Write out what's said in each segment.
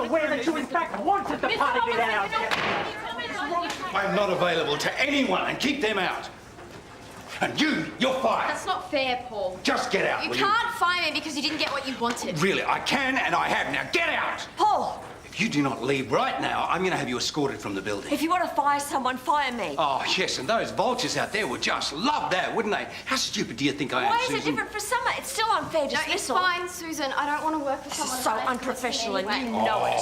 aware that you in fact wanted the party to get out. I'm not available to anyone, and keep them out. And you're fired. That's not fair, Paul. Just get out, You will can't fire me because you didn't get what you wanted. Really, I can and I have. Now get out! Paul! If you do not leave right now, I'm going to have you escorted from the building. If you want to fire someone, fire me. Oh, yes, and those vultures out there would just love that, wouldn't they? How stupid do you think I am, Why Susan? is it different for Summer? It's still unfair No, it's dismissal. fine, Susan. I don't want to work with someone So who unprofessional, and anyway. you know it.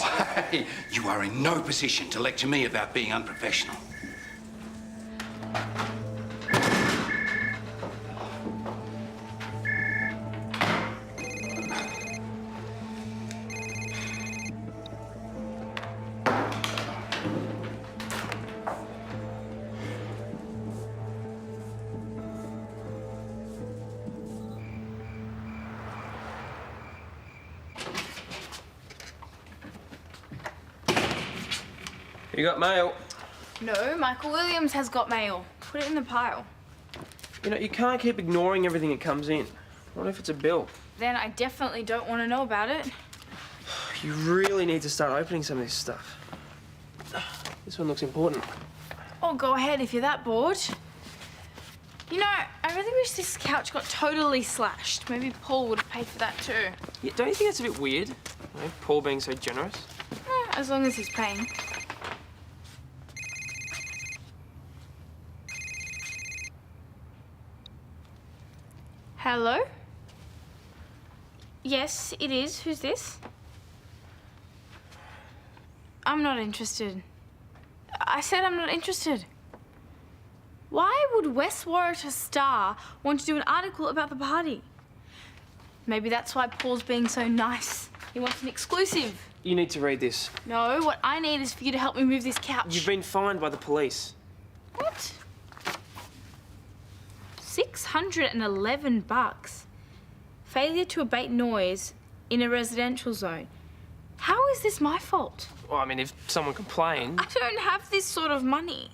Hey, you are in no position to lecture me about being unprofessional. You got mail? No, Michael Williams has got mail. Put it in the pile. You know, you can't keep ignoring everything that comes in. What if it's a bill? Then I definitely don't want to know about it. You really need to start opening some of this stuff. This one looks important. Oh, go ahead if you're that bored. You know, I really wish this couch got totally slashed. Maybe Paul would have paid for that too. Yeah, don't you think that's a bit weird? You know, Paul being so generous? As long as he's paying. Hello? Yes, it is. Who's this? I'm not interested. I said I'm not interested. Why would West Warwickshire Star want to do an article about the party? Maybe that's why Paul's being so nice. He wants an exclusive. You need to read this. No, what I need is for you to help me move this couch. You've been fined by the police. What? $611. Failure to abate noise in a residential zone. How is this my fault? Well, I mean, if someone complained, I don't have this sort of money.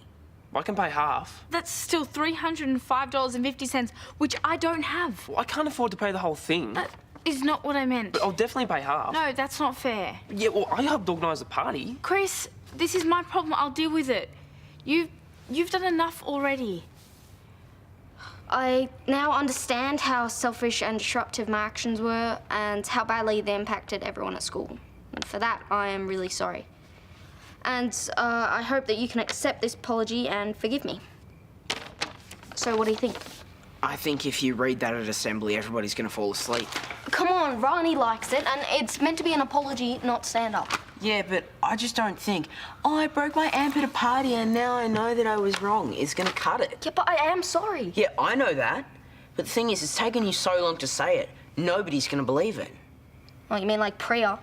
I can pay half. That's still $305.50, which I don't have. Well, I can't afford to pay the whole thing. That is not what I meant. But I'll definitely pay half. No, that's not fair. Yeah, well, I helped organise the party. Chris, this is my problem. I'll deal with it. You've done enough already. I now understand how selfish and disruptive my actions were and how badly they impacted everyone at school. And for that, I am really sorry. And I hope that you can accept this apology and forgive me. So what do you think? I think if you read that at assembly, everybody's going to fall asleep. Come on, Ronnie likes it, and it's meant to be an apology, not stand-up. Yeah, but I just don't think, oh, I broke my amp at a party and now I know that I was wrong. It's going to cut it. Yeah, but I am sorry. Yeah, I know that. But the thing is, it's taken you so long to say it. Nobody's going to believe it. Oh, you mean like Priya?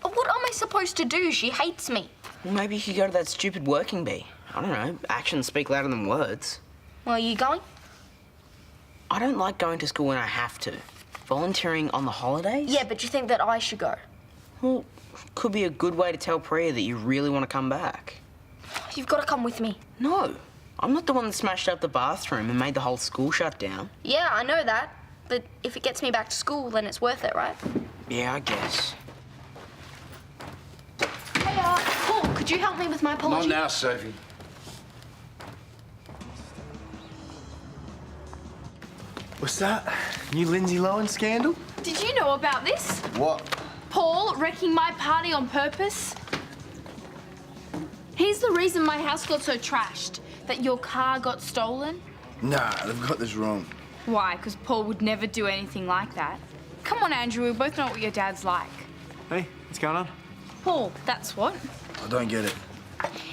What am I supposed to do? She hates me. Well, maybe you could go to that stupid working bee. I don't know. Actions speak louder than words. Well, are you going? I don't like going to school when I have to. Volunteering on the holidays? Yeah, but you think that I should go? Well, could be a good way to tell Priya that you really want to come back. You've got to come with me. No. I'm not the one that smashed up the bathroom and made the whole school shut down. Yeah, I know that. But if it gets me back to school, then it's worth it, right? Yeah, I guess. Hey, Paul, could you help me with my apology? Not now, Sophie. What's that? New Lindsay Lohan scandal? Did you know about this? What? Paul wrecking my party on purpose? He's the reason my house got so trashed, that your car got stolen. Nah, they've got this wrong. Why? Because Paul would never do anything like that. Come on, Andrew, we both know what your dad's like. Hey, what's going on? Paul, that's what. I don't get it.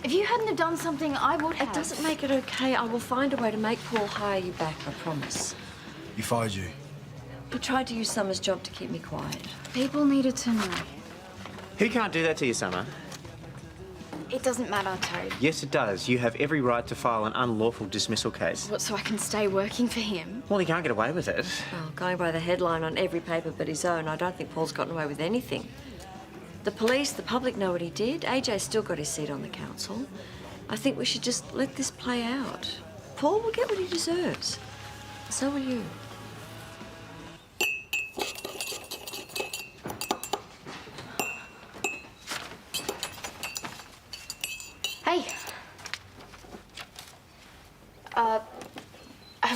If you hadn't have done something, I would have. It doesn't make it okay. I will find a way to make Paul hire you back, I promise. He fired you. He tried to use Summer's job to keep me quiet. People needed to know. He can't do that to you, Summer. It doesn't matter, Toad. Yes, it does. You have every right to file an unlawful dismissal case. What, so I can stay working for him? Well, he can't get away with it. Well, going by the headline on every paper but his own, I don't think Paul's gotten away with anything. The police, the public know what he did. AJ's still got his seat on the council. I think we should just let this play out. Paul will get what he deserves. So will you.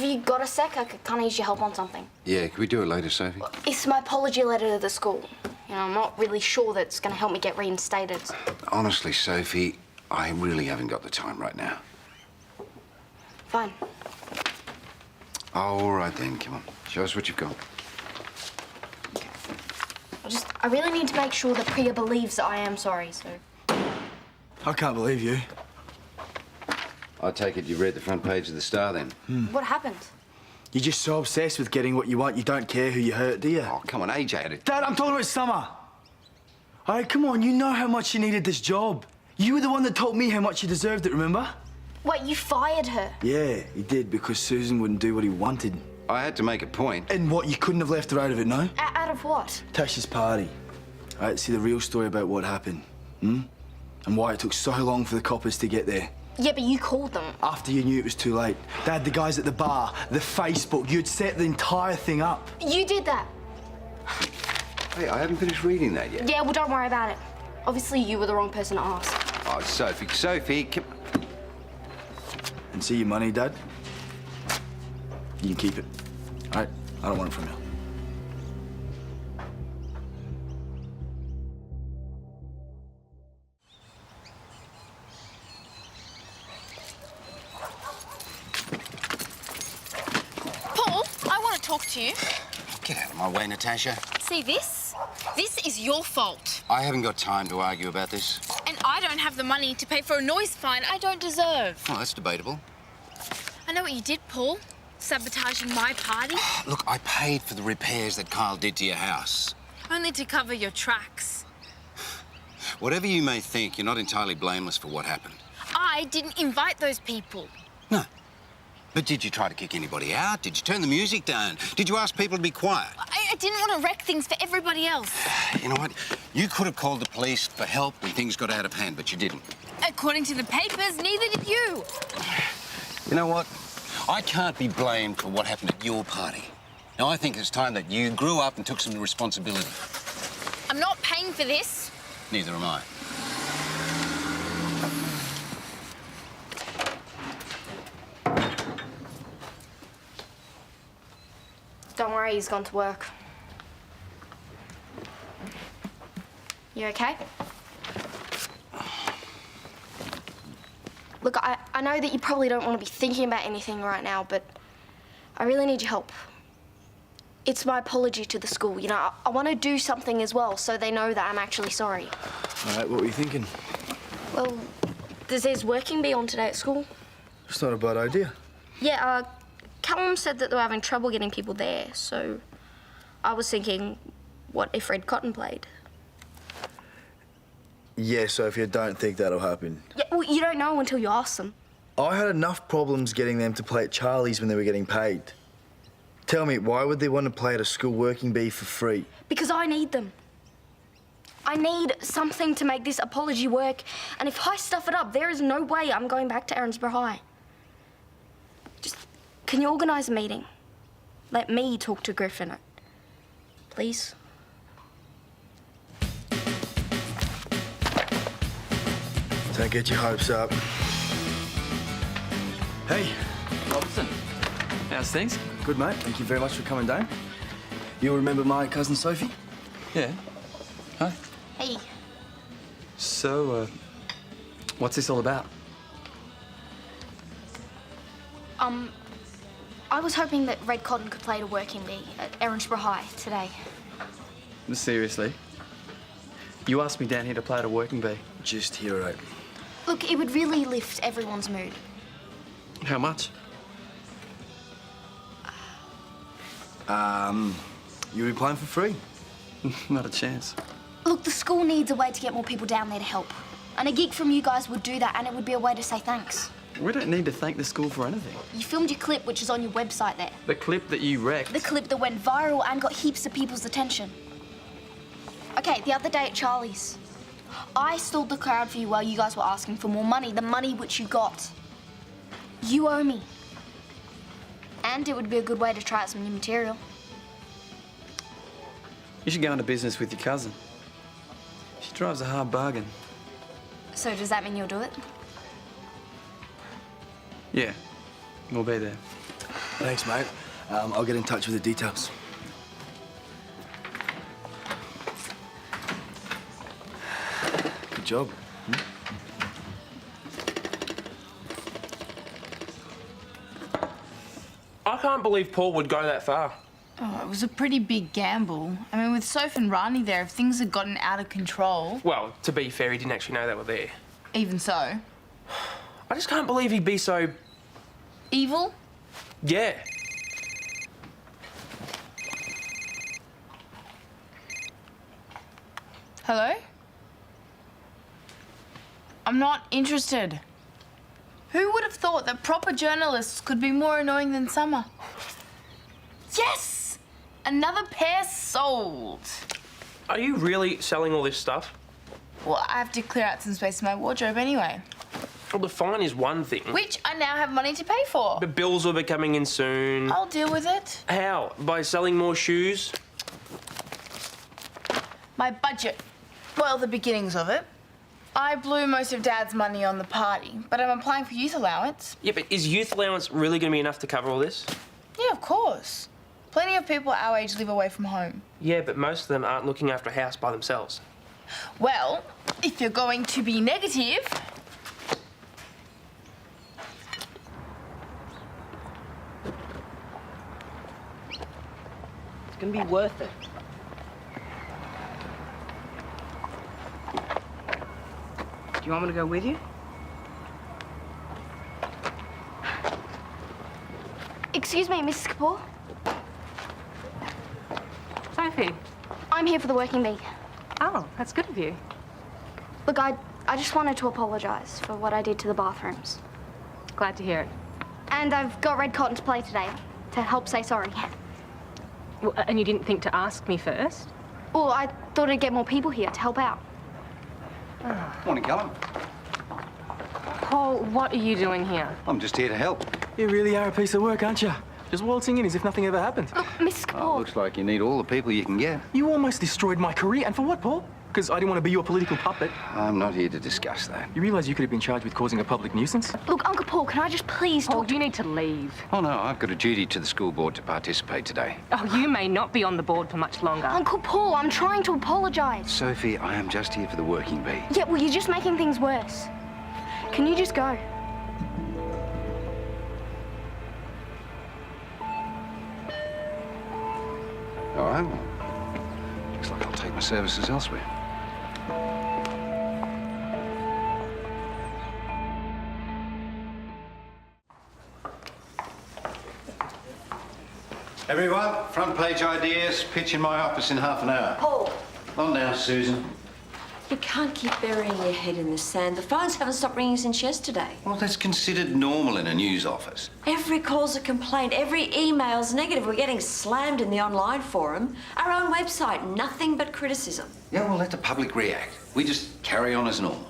you got a sec? I can't use your help on something. Yeah, can we do it later, Sophie? It's my apology letter to the school. You know, I'm not really sure that's going to help me get reinstated. Honestly, Sophie, I really haven't got the time right now. Fine. Oh, all right then, come on. Show us what you've got. I really need to make sure that Priya believes that I am sorry, so... I can't believe you. I take it you read the front page of the Star then? What happened? You're just so obsessed with getting what you want, you don't care who you hurt, do you? Oh, come on, AJ had it. Dad, I'm talking about Summer. All right, come on, you know how much you needed this job. You were the one that told me how much you deserved it, remember? Wait, you fired her? Yeah, he did, because Susan wouldn't do what he wanted. I had to make a point. And what, you couldn't have left her out of it, no? Out of what? Tash's party. All right, see the real story about what happened, And why it took so long for the coppers to get there. Yeah, but you called them. After you knew it was too late. Dad, the guys at the bar, the Facebook, you'd set the entire thing up. You did that. Hey, I haven't finished reading that yet. Yeah, well, don't worry about it. Obviously, you were the wrong person to ask. Oh, Sophie, come... And see your money, Dad? You can keep it. All right? I don't want it from you. Paul, I want to talk to you. Get out of my way, Natasha. See this? This is your fault. I haven't got time to argue about this. And I don't have the money to pay for a noise fine I don't deserve. Oh, that's debatable. I know what you did, Paul. Sabotaging my party. Look, I paid for the repairs that Karl did to your house. Only to cover your tracks. Whatever you may think, you're not entirely blameless for what happened. I didn't invite those people. No. But did you try to kick anybody out? Did you turn the music down? Did you ask people to be quiet? I didn't want to wreck things for everybody else. You know what? You could have called the police for help when things got out of hand, but you didn't. According to the papers, neither did you. You know what? I can't be blamed for what happened at your party. Now, I think it's time that you grew up and took some responsibility. I'm not paying for this. Neither am I. Don't worry, he's gone to work. You okay? Look, I know that you probably don't want to be thinking about anything right now, but I really need your help. It's my apology to the school. You know, I want to do something as well so they know that I'm actually sorry. All right, what were you thinking? Well, there's working bee on today at school. It's not a bad idea. Yeah, Callum said that they were having trouble getting people there, so I was thinking, what if Red Cotton played? Yeah, Sophie, I don't think that'll happen. Yeah, well, you don't know until you ask them. I had enough problems getting them to play at Charlie's when they were getting paid. Tell me, why would they want to play at a school working bee for free? Because I need them. I need something to make this apology work, and if I stuff it up, there is no way I'm going back to Erinsborough High. Just, can you organise a meeting? Let me talk to Griffin, please. Don't get your hopes up. Hey. Robinson, how's things? Good, mate. Thank you very much for coming down. You remember my cousin Sophie? Yeah. Hi. Hey. So, what's this all about? I was hoping that Red Cotton could play at a working bee at Erinsborough High today. Seriously? You asked me down here to play at a working bee? Just hero. Look, it would really lift everyone's mood. How much? You'll be playing for free. Not a chance. Look, the school needs a way to get more people down there to help. And a gig from you guys would do that, and it would be a way to say thanks. We don't need to thank the school for anything. You filmed your clip, which is on your website there. The clip that you wrecked. The clip that went viral and got heaps of people's attention. Okay, the other day at Charlie's, I stalled the crowd for you while you guys were asking for more money, the money which you got. You owe me. And it would be a good way to try out some new material. You should go into business with your cousin. She drives a hard bargain. So does that mean you'll do it? Yeah, we'll be there. Thanks, mate. I'll get in touch with the details. Good job. I can't believe Paul would go that far. Oh, it was a pretty big gamble. I mean, with Soph and Rani there, if things had gotten out of control... Well, to be fair, he didn't actually know they were there. Even so. I just can't believe he'd be so... Evil? Yeah. Hello? I'm not interested. Who would have thought that proper journalists could be more annoying than Summer? Yes! Another pair sold. Are you really selling all this stuff? Well, I have to clear out some space in my wardrobe anyway. Well, the fine is one thing. Which I now have money to pay for. The bills will be coming in soon. I'll deal with it. How? By selling more shoes? My budget. Well, the beginnings of it. I blew most of Dad's money on the party, but I'm applying for youth allowance. Yeah, but is youth allowance really going to be enough to cover all this? Yeah, of course. Plenty of people our age live away from home. Yeah, but most of them aren't looking after a house by themselves. Well, if you're going to be negative... It's going to be worth it. Do you want me to go with you? Excuse me, Mrs. Kapoor. Sophie. I'm here for the working bee. Oh, that's good of you. Look, I just wanted to apologise for what I did to the bathrooms. Glad to hear it. And I've got red cotton to play today to help say sorry. Well, and you didn't think to ask me first? Well, I thought I'd get more people here to help out. Morning, Callum. Paul, what are you doing here? I'm just here to help. You really are a piece of work, aren't you? Just waltzing in as if nothing ever happened. Look, Miss Kapoor... Oh, looks like you need all the people you can get. You almost destroyed my career. And for what, Paul? Because I didn't want to be your political puppet. I'm not here to discuss that. You realise you could have been charged with causing a public nuisance? Look, Uncle Paul, can I just please Paul, talk to... you need to leave. Oh, no, I've got a duty to the school board to participate today. Oh, you may not be on the board for much longer. Uncle Paul, I'm trying to apologise. Sophie, I am just here for the working bee. Yeah, well, you're just making things worse. Can you just go? All right, well, looks like I'll take my services elsewhere. Everyone, front page ideas, pitch in my office in half an hour. Paul. On now, Susan. You can't keep burying your head in the sand. The phones haven't stopped ringing since yesterday. Well, that's considered normal in a news office. Every call's a complaint. Every email's negative. We're getting slammed in the online forum. Our own website, nothing but criticism. Yeah, well, let the public react. We just carry on as normal.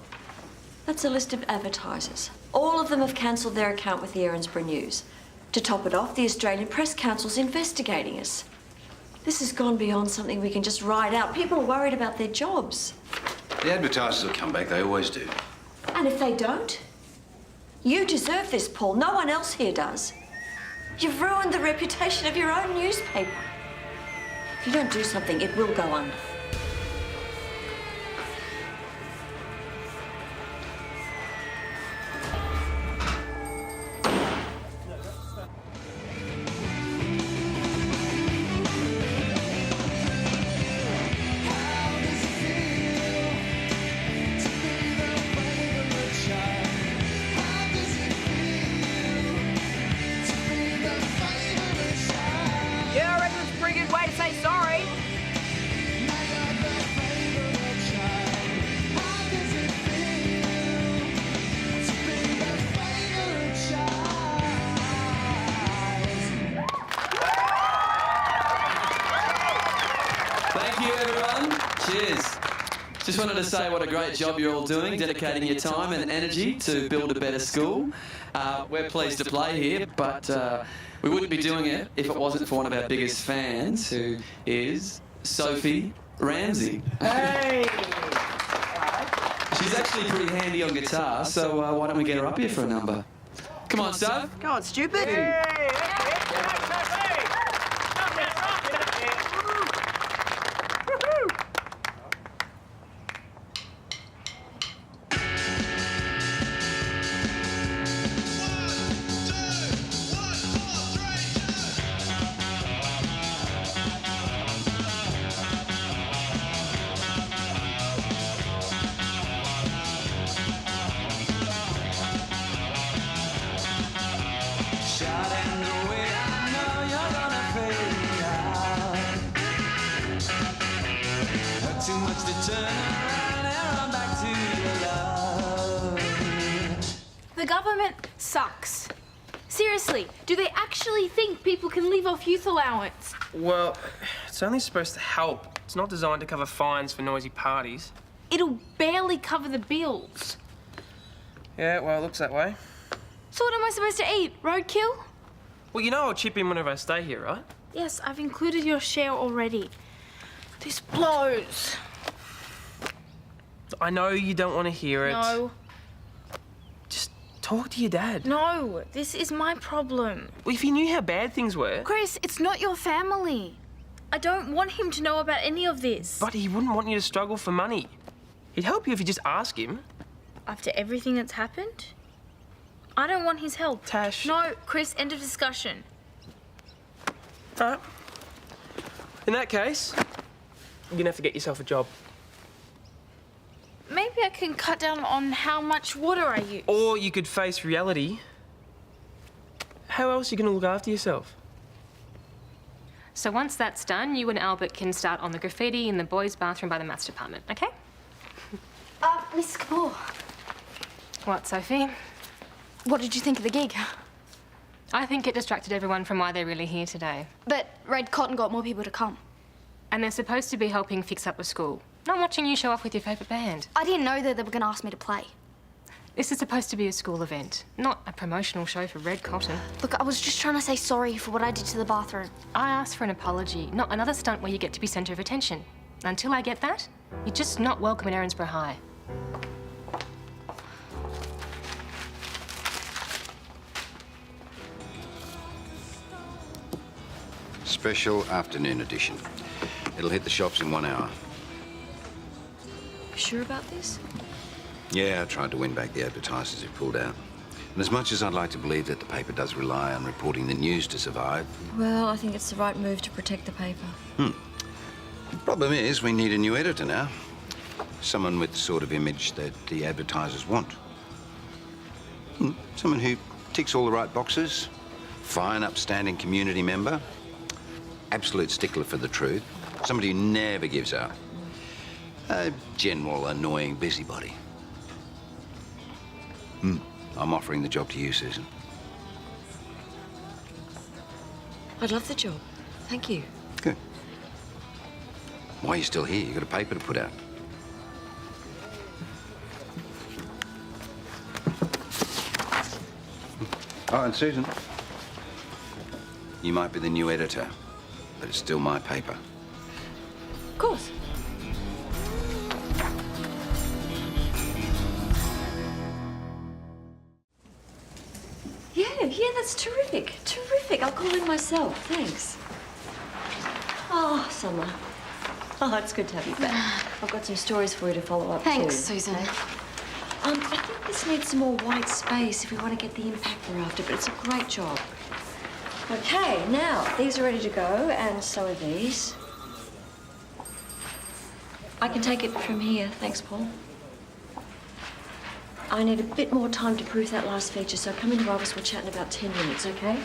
That's a list of advertisers. All of them have cancelled their account with the Erinsborough News. To top it off, the Australian Press Council's investigating us. This has gone beyond something we can just ride out. People are worried about their jobs. The advertisers will come back, they always do. And if they don't? You deserve this, Paul. No one else here does. You've ruined the reputation of your own newspaper. If you don't do something, it will go under. Just wanted to say what a great job you're all doing, dedicating your time and energy to build a better school. We're pleased to play here, but we wouldn't be doing it if it wasn't for one of our biggest fans, who is Sophie Ramsay. Hey! She's actually pretty handy on guitar, so why don't we get her up here for a number? Come on, Soph. Go on, stupid. Hey! needs to turn around and run back to your love. The government sucks. Seriously, do they actually think people can live off youth allowance? Well, it's only supposed to help. It's not designed to cover fines for noisy parties. It'll barely cover the bills. Yeah, well, it looks that way. So what am I supposed to eat? Roadkill? Well, you know I'll chip in whenever I stay here, right? Yes, I've included your share already. This blows. I know you don't want to hear it. No. Just talk to your dad. No, this is my problem. Well, if he knew how bad things were... Chris, it's not your family. I don't want him to know about any of this. But he wouldn't want you to struggle for money. He'd help you if you just ask him. After everything that's happened? I don't want his help. Tash. No, Chris, end of discussion. All right. In that case, you're gonna have to get yourself a job. Maybe I can cut down on how much water I use. Or you could face reality. How else are you gonna look after yourself? So once that's done, you and Albert can start on the graffiti in the boys' bathroom by the maths department, okay? Miss Kapoor, What, Sophie? what did you think of the gig? I think it distracted everyone from why they're really here today. But Red Cotton got more people to come. And they're supposed to be helping fix up the school, not watching you show off with your favourite band. I didn't know that they were going to ask me to play. This is supposed to be a school event, not a promotional show for Red Cotton. Look, I was just trying to say sorry for what I did to the bathroom. I asked for an apology, not another stunt where you get to be centre of attention. Until I get that, you're just not welcome in Erinsborough High. Special afternoon edition. It'll hit the shops in 1 hour. You sure about this? Yeah, I tried to win back the advertisers who pulled out. And as much as I'd like to believe that the paper does rely on reporting the news to survive... Well, I think it's the right move to protect the paper. The problem is we need a new editor now. Someone with the sort of image that the advertisers want. Someone who ticks all the right boxes. Fine, upstanding community member. Absolute stickler for the truth. Somebody who never gives up. A general annoying busybody. I'm offering the job to you, Susan. I'd love the job. Thank you. Good. Why are you still here? You've got a paper to put out. Oh, and Susan, you might be the new editor, but it's still my paper. Of course. Yeah, that's terrific. Terrific. I'll call in myself. Thanks. Oh, Summer. Oh, it's good to have you back. I've got some stories for you to follow up Thanks, too. Susan. Okay? I think this needs some more white space if we want to get the impact we're after, but it's a great job. Okay, now, these are ready to go, and so are these. I can take it from here. Thanks, Paul. I need a bit more time to proof that last feature, so come into our office. We'll chat in about 10 minutes, okay?